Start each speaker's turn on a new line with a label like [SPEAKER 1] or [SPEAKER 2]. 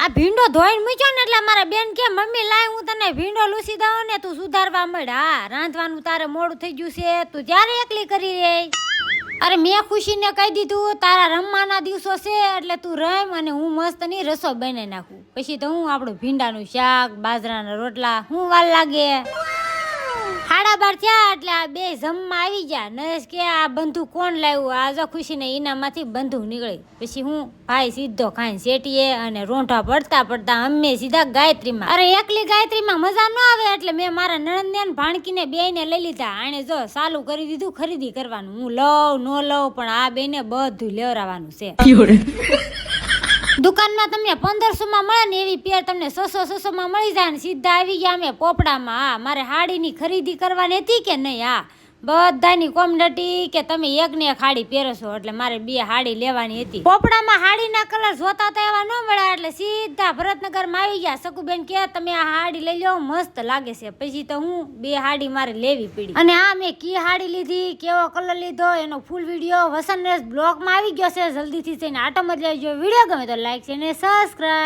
[SPEAKER 1] આ ભીંડો ધોઈને મૂક્યો ને એટલે મારા બેન કે મમ્મી લાય હું તને ભીંડો લૂસી દઉં ને તું સુધારવા મળ. હા, રાંધવાનું તારે મોડું થઈ ગયું છે, તું જ્યારે એકલી કરી રે. અરે મેં ખુશીને કહી દીધું તારા રમવાના દિવસો છે એટલે તું રમ અને હું મસ્ત ની રસોઈ બનાવી નાખું. પછી તો હું આપણું ભીંડાનું શાક, બાજરાના રોટલા, હું વાર લાગે. 12:30 થયા એટલે આ બે જમવા આવી ગયા. નરેશ કે આ બંધુ કોણ લાવ્યું? આ જો ખુશીને ઈનામાંથી બંધુ નીકળી. પછી હું ભાઈ સીધો ખાઈને શેટીએ અને રોંઢા પડતા પડતા અમે સીધા ગાયત્રીમાં. અરે એકલી ગાયત્રીમાં મજા ન આવે એટલે મેં મારા નણંદને ને ભાણકીને બેયને લઈ લીધા. આણે જો ચાલુ કરી દીધું ખરીદી કરવાનું. હું લઉં ન લઉં પણ આ બેને બધું લેવરાવાનું છે. દુકાનમાં તમને 1500 માં મળે ને એવી પેર તમને 600 માં મળી જાય ને સીધા આવી ગયા અમે પોપડામાં. હા, મારે હાડીની ખરીદી કરવાની હતી કે નહીં? હા, બધાની કોમડટી કે તમે એક ને એક હાડી પહેરશો એટલે મારે 2 હાડી લેવાની હતી. પોપડામાં હાડીના કલર જોતા તો એવા ન મળ્યા એટલે સીધા ભરતનગરમાં આવી ગયા. સકુબેન કે તમે આ હાડી લઈ લો, મસ્ત લાગે છે. પછી તો હું 2 હાડી મારે લેવી પડી. અને આ મેં કી હાડી લીધી, કેવો કલર લીધો એનો ફૂલ વિડીયો વસંત બ્લોગમાં આવી ગયો છે. જલ્દીથી જઈને આટો મત લેજો. વિડીયો ગમે તો લાઈક છે ને સબસ્ક્રાઇબ.